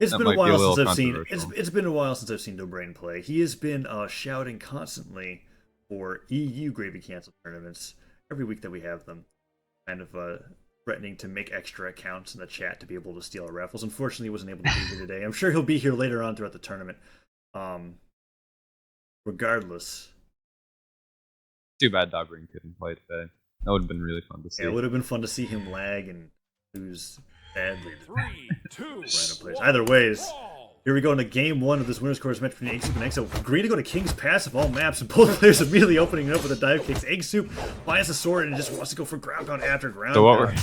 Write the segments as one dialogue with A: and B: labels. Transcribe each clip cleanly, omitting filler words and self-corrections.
A: It's
B: That
A: been a
B: might be a
A: while
B: little
A: since I've seen
B: controversial.
A: it's been a while since I've seen No Brain play. He has been shouting constantly for EU Gravy Cancel tournaments every week that we have them, kind of threatening to make extra accounts in the chat to be able to steal our raffles. Unfortunately, he wasn't able to be here today. I'm sure he'll be here later on throughout the tournament. Regardless,
B: Too bad Dobrin couldn't play today. That would have been really fun to see.
A: yeah, it would have been fun to see him lag and lose badly to
C: 3, 2,
A: random players.
C: 1,
A: Either ways,
C: brawl.
A: here we go into game one of this winner's course match between eggsoup and exo. Green to go to King's Pass of all maps, and both players immediately opening it up with a dive kicks. Eggsoup finds the sword and just wants to go for ground pound after ground
B: So
A: pound.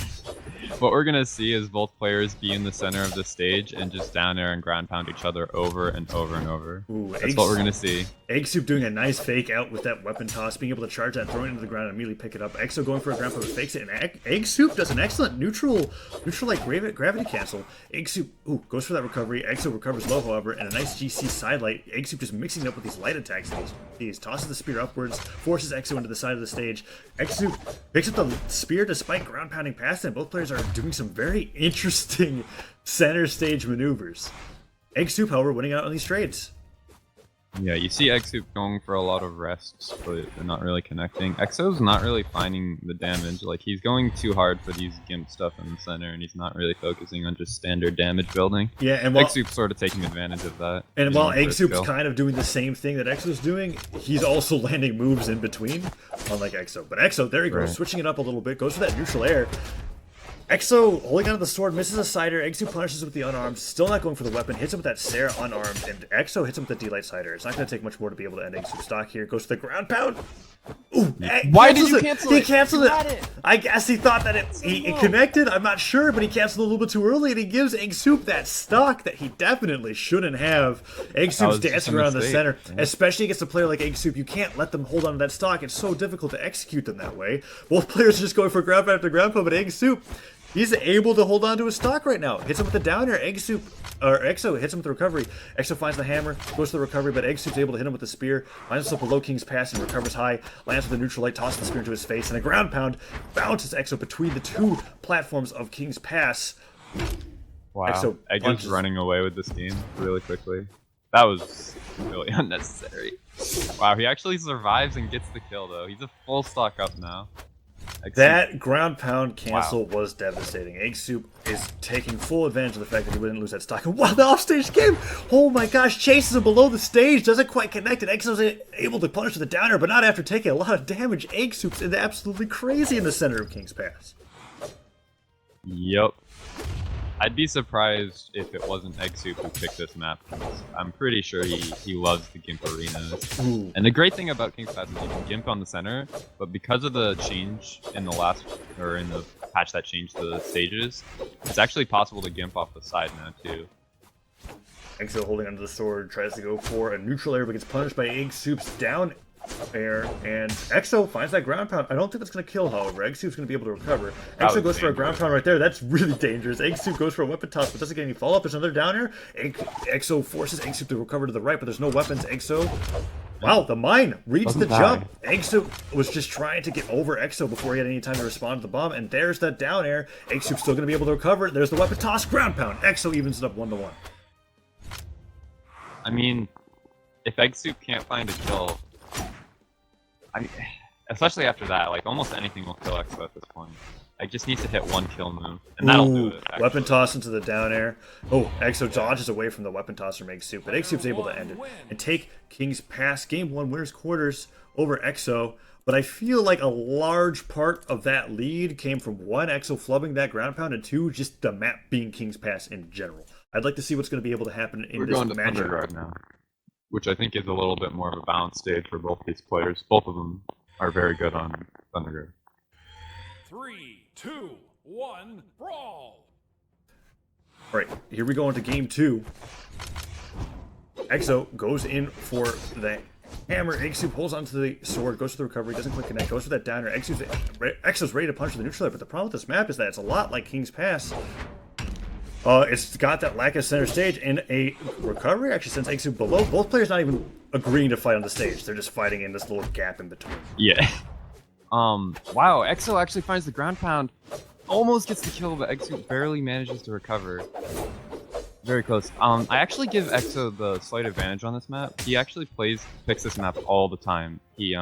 B: what we're gonna see is both players be in the center of the stage and just down air and ground pound each other over and over and over.
A: Ooh,
B: That's what we're gonna see.
A: Eggsoup doing a nice fake out with that weapon toss, being able to charge that, throw it into the ground, and immediately pick it up. Exo going for a ground pound, fakes it, and Eggsoup does an excellent neutral like gravity cancel. Eggsoup goes for that recovery. Exo recovers low, however, and a nice GC sidelight. Eggsoup just mixing it up with these light attacks that he's tosses the spear upwards, forces Exo into the side of the stage. Eggsoup picks up the spear despite ground pounding past it. Both players are doing some very interesting center stage maneuvers. Eggsoup, however, winning out on these trades.
B: Yeah, you see Eggsoup going for a lot of rests, but they're not really connecting. Exo's not really finding the damage. Like, he's going too hard for these gimp stuff in the center, and he's not really focusing on just standard damage building.
A: Yeah, and while
B: Eggsoup's sort of taking advantage of that.
A: And while
B: using it for
A: Eggsoup's
B: skill.
A: kind of doing the same thing that Exo's doing, he's also landing moves in between, unlike Exo. But Exo, there he goes,
B: Right.
A: switching it up a little bit, goes for that neutral air. Exo holding onto the sword, misses a cider. Eggsoup punishes with the unarmed, still not going for the weapon, hits him with that Sarah unarmed, and Exo hits him with the D-Light cider. It's not going to take much more to be able to end Eggsoup's stock here. Goes to the ground pound. Ooh,
B: Why did you
A: cancels
B: cancel
A: He
B: it?
A: canceled
B: You
A: it.
B: had it.
A: I guess he thought that it connected. I'm not sure, but he canceled a little bit too early, and he gives Eggsoup that stock that he definitely shouldn't have. Eggsoup's
B: was just
A: dancing
B: a
A: around the
B: mistake.
A: center,
B: Yeah.
A: especially against a player like Eggsoup. You can't let them hold on to that stock. It's so difficult to execute them that way. Both players are just going for ground pound after ground pound, but Eggsoup, he's able to hold on to his stock right now. Hits him with the downer. Exo hits him with the recovery. Exo finds the hammer, goes to the recovery, but Eggsoup's able to hit him with the spear. Finds himself below King's Pass and recovers high. Lands with a neutral light, tosses the spear into his face, and a ground pound bounces Exo between the two platforms of King's Pass.
B: Wow.
A: Exo
B: Egg
A: punches.
B: is running away with this game really quickly. That was really unnecessary. Wow, he actually survives and gets the kill, though. He's a full stock up now. Eggsoup-
A: That ground pound cancel was devastating. Eggsoup is taking full advantage of the fact that he wouldn't lose that stock. And wow, the offstage game! Oh my gosh, chases him below the stage, doesn't quite connect, and Exo's able to punish with the downer, but not after taking a lot of damage. Eggsoup's absolutely crazy in the center of King's Pass.
B: Yep. I'd be surprised if it wasn't Eggsoup who picked this map. 'Cause I'm pretty sure he loves the Gimp arenas.
A: Ooh.
B: And the great thing about King's Pass is you can Gimp on the center, but because of the change in the in the patch that changed the stages, it's actually possible to Gimp off the side now too.
A: Exo holding onto the sword, tries to go for a neutral air, but gets punished by Eggsoup's down air, and Exo finds that ground pound. I don't think that's going to kill, however. Eggsoup's going to be able to recover.
B: That
A: Exo
B: was
A: goes for a ground
B: dangerous.
A: pound right there. That's really dangerous. Eggsoup goes for a weapon toss, but doesn't get any follow-up. There's another down air. Exo forces Eggsoup to recover to the right, but there's no weapons. Exo... Wow, the mine reads the
B: Doesn't die.
A: jump. Eggsoup was just trying to get over Exo before he had any time to respond to the bomb, and there's that down air. Eggsoup's still going to be able to recover. There's the weapon toss, ground pound. Exo evens it up 1-1.
B: I mean, if Eggsoup can't find a kill, especially after that, like almost anything will kill Exo at this point. Egg just needs to hit one kill move, and that'll do it. Actually.
A: Weapon toss into the down air. Oh, Exo dodges away from the weapon toss from Eggsoup, but Eggsoup's able to end it and take King's Pass Game 1 winners quarters over Exo. But I feel like a large part of that lead came from one, Exo flubbing that ground pound, and two, just the map being King's Pass in general. I'd like to see what's going to be able to happen in
B: We're
A: this
B: going to
A: matchup.
B: Thunderguard now, which I think is a little bit more of a balanced stage for both these players. Both of them are very good on Thunderguard.
C: 3, 2, 1, brawl.
A: All right, here we go into Game 2. Exo goes in for the hammer. Eggsoup holds onto the sword, goes for the recovery, doesn't quite connect, goes for that downer. Exo's ready to punch with the neutral air, but the problem with this map is that it's a lot like King's Pass. It's got that lack of center stage, and a recovery actually sends Eggsoup below. Both players not even agreeing to fight on the stage. They're just fighting in this little gap in between.
B: Yeah. Wow, Exo actually finds the ground pound, almost gets the kill, but Exo barely manages to recover. Very close. I actually give Exo the slight advantage on this map. He actually picks this map all the time. He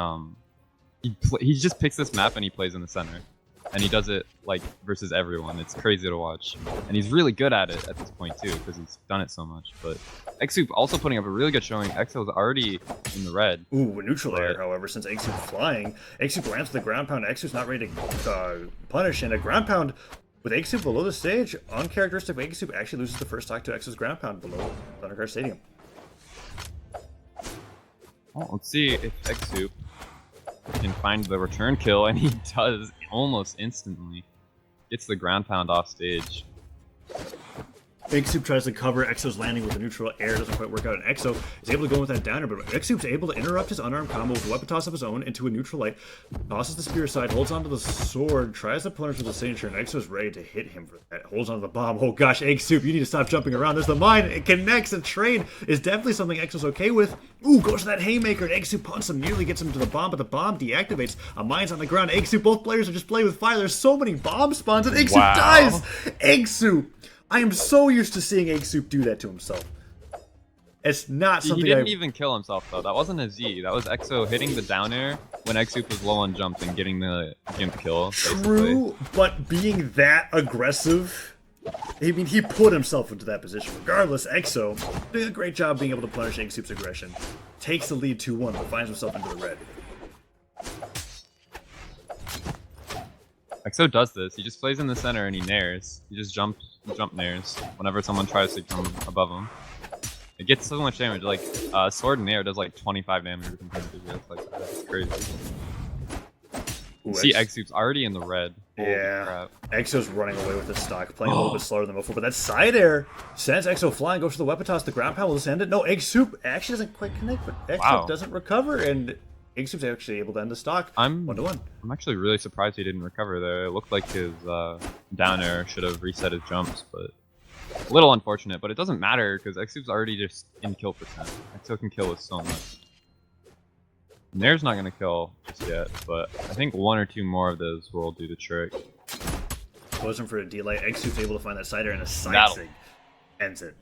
B: just picks this map and he plays in the center, and he does it like versus everyone. It's crazy to watch, and he's really good at it at this point too because he's done it so much. But eggsoup also putting up a really good showing. Exo's already in the red.
A: Ooh, neutral air, however, since eggsoup flying, eggsoup lands with the ground pound. Eggsoup's not ready to punish, and a ground pound with eggsoup below the stage, uncharacteristic of eggsoup actually loses the first stock to Exo's ground pound below Thundercard Stadium.
B: Well, let's see if eggsoup can find the return kill, and he does almost instantly. Gets the ground pound off stage.
A: Eggsoup tries to cover Exo's landing with the neutral air, doesn't quite work out, and Exo is able to go with that downer, but Eggsoup's able to interrupt his unarmed combo with a weapon toss of his own into a neutral light, tosses the spear aside, holds onto the sword, tries to punish with the signature, and Exo's ready to hit him for that. Holds onto the bomb. Oh gosh, Eggsoup, you need to stop jumping around. There's the mine. It connects. A trade is definitely something Exo's okay with. Ooh, goes to that haymaker, and Eggsoup punches him, nearly gets him to the bomb, but the bomb deactivates. A mine's on the ground. Eggsoup, both players are just playing with fire. There's so many bomb spawns, and Eggsoup dies! Eggsoup! I am so used to seeing Eggsoup do that to himself. It's not something
B: he didn't even kill himself though. That wasn't a Z. That was Exo hitting the down air when Eggsoup was low on jumps and getting the gimp kill. Basically.
A: True, but being that aggressive, I mean, he put himself into that position. Regardless, Exo doing a great job being able to punish Eggsoup's aggression. Takes the lead 2-1, but finds himself into the red.
B: Exo does this. He just plays in the center and he nairs. He just jump nairs whenever someone tries to come above him. It gets so much damage. Like sword nair does like 25 damage compared to this. Like that's crazy.
A: Ooh,
B: See, Eggsoup's already in the red.
A: Yeah.
B: Crap.
A: Exo's running away with the stock, playing a little bit slower than before, but that side air sends Exo flying, goes for the weapon toss, the ground pound will just end it. No, Eggsoup actually doesn't quite connect, but Eggsoup doesn't recover, and Eggsoup's actually able to end the stock 1-1.
B: I'm actually really surprised he didn't recover there. It looked like his down air should have reset his jumps, but a little unfortunate. But it doesn't matter because Eggsoup's already just in kill percent. Exo can kill with so much. Nair's not gonna kill just yet, but I think one or two more of those will do the trick.
A: Goes in for a delay. Eggsoup's able to find that side air, and a side sig ends it.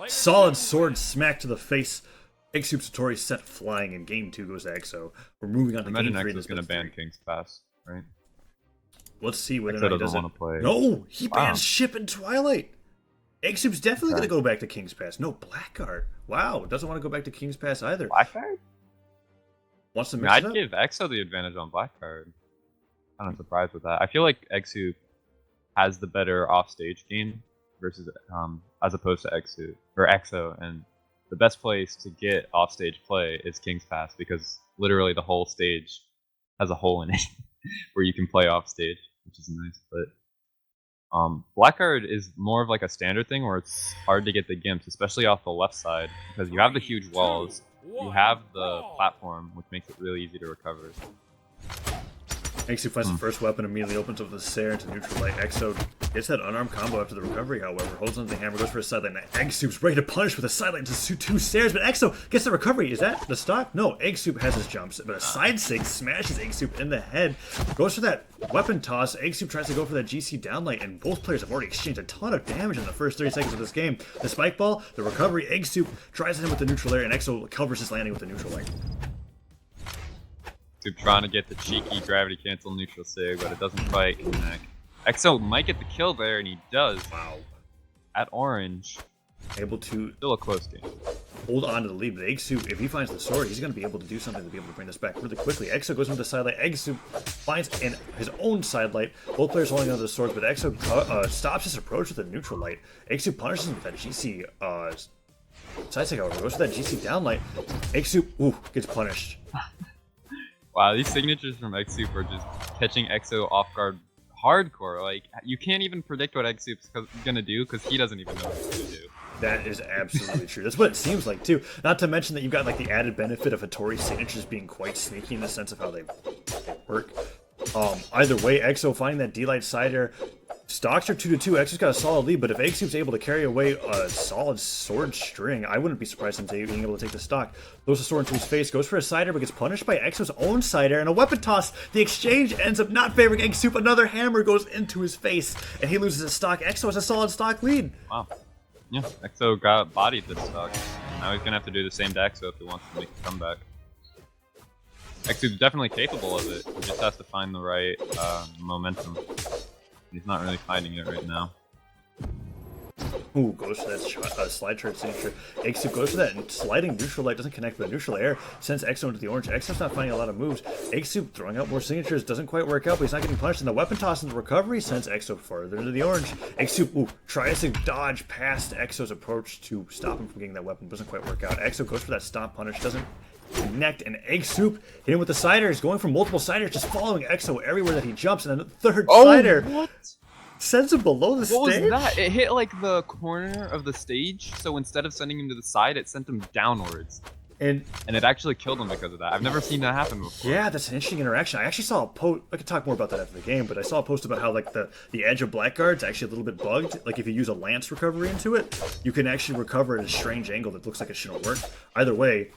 A: Solid sword smack to the face. Eggsoup Hattori set flying, and game 2 goes to Exo. We're moving on to game 3.
B: Exo's gonna ban King's Pass, right?
A: Let's see whether
B: Exo
A: or not he
B: doesn't
A: does
B: want to play.
A: No, he bans Ship and Twilight. Eggsoup's definitely gonna go back to King's Pass. No, Blackguard. Wow, doesn't want to go back to King's Pass either.
B: Blackguard?
A: Wants to mix it up?
B: I'd give Exo the advantage on Blackguard. I'm not surprised with that. I feel like Eggsoup has the better offstage game versus as opposed to Exo, and the best place to get offstage play is King's Pass because literally the whole stage has a hole in it where you can play offstage, which is nice. But Blackguard is more of like a standard thing where it's hard to get the gimps, especially off the left side because you have the huge walls, you have the platform, which makes it really easy to recover.
A: Eggsoup finds the first weapon, immediately opens up the Sair into neutral light. Exo gets that unarmed combo after the recovery, however. Holds onto the hammer, goes for a sideline. Eggsoup's ready to punish with a sideline to 2 Sairs, but Exo gets the recovery. Is that the stock? No, Eggsoup has his jumps, but a side sig smashes Eggsoup in the head. Goes for that weapon toss. Eggsoup tries to go for that GC downlight, and both players have already exchanged a ton of damage in the first 30 seconds of this game. The spike ball, the recovery, Eggsoup tries at him with the neutral air, and Exo covers his landing with the neutral light.
B: Trying to get the cheeky gravity cancel neutral sig, but it doesn't quite connect. Exo might get the kill there, and he does.
A: Wow.
B: At orange.
A: Able to
B: still a close game.
A: Hold on to the lead, but Eggsoup, if he finds the sword, he's going to be able to do something to be able to bring this back really quickly. Exo goes into the sidelight. Eggsoup finds in his own sidelight. Both players holding onto the swords, but Exo stops his approach with a neutral light. Eggsoup punishes him with that GC side sig, however. Goes for that GC downlight. Eggsoup, gets punished.
B: Wow, these signatures from Eggsoup are just catching Exo off guard hardcore. Like, you can't even predict what Eggsoup's gonna do because he doesn't even know what he's gonna do.
A: That is absolutely true. That's what it seems like, too. Not to mention that you've got like the added benefit of Hattori's signatures being quite sneaky in the sense of how they work. Either way, Exo finding that D-Light side air. Stocks are 2-2. Exo's got a solid lead, but if Eggsoup's able to carry away a solid sword string, I wouldn't be surprised him being able to take the stock. Throws the sword into his face, goes for a side air, but gets punished by Exo's own side air, and a weapon toss. The exchange ends up not favoring Eggsoup. Another hammer goes into his face, and he loses his stock. Exo has a solid stock lead.
B: Wow. Yeah, Exo got bodied this stock. Now he's gonna have to do the same to Exo if he wants to make a comeback. Exo's definitely capable of it. He just has to find the right momentum. He's not really finding it right now.
A: Ooh, goes for that slide charge signature. Eggsoup goes for that, and sliding neutral light doesn't connect with the neutral air. Sends Exo into the orange. Exo's not finding a lot of moves. Eggsoup throwing out more signatures. Doesn't quite work out, but he's not getting punished. And the weapon toss in the recovery sends Exo further into the orange. Eggsoup, tries to dodge past Exo's approach to stop him from getting that weapon. Doesn't quite work out. Exo goes for that stomp punish. Doesn't connect, and Eggsoup hit him with the siders. Going for multiple siders, just following Exo everywhere that he jumps. And then the third cider.
B: What?
A: Sends him below the stage?
B: What was that? It hit like the corner of the stage, so instead of sending him to the side, it sent him downwards. And it actually killed him because of that. I've never seen that happen before.
A: Yeah, that's an interesting interaction. I actually saw a post. I could talk more about that after the game, but I saw a post about how like the edge of Blackguard's actually a little bit bugged. Like if you use a lance recovery into it, you can actually recover at a strange angle that looks like it shouldn't work. Either way,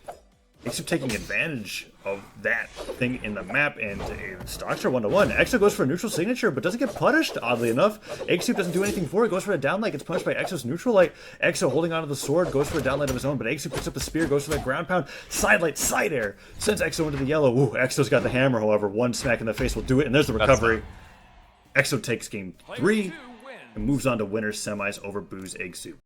A: Exo taking advantage of that thing in the map, and stocks are 1-1. Exo goes for a neutral signature, but doesn't get punished, oddly enough. Eggsoup doesn't do anything for it, goes for a down light, gets punished by Exo's neutral light. Exo holding onto the sword, goes for a down light of his own, but Eggsoup picks up the spear, goes for that ground pound, side light, side air, sends Exo into the yellow. Ooh, Exo's got the hammer, however, one smack in the face will do it, and there's the recovery. Exo takes game 3 and moves on to winner's semis over Boo's Eggsoup.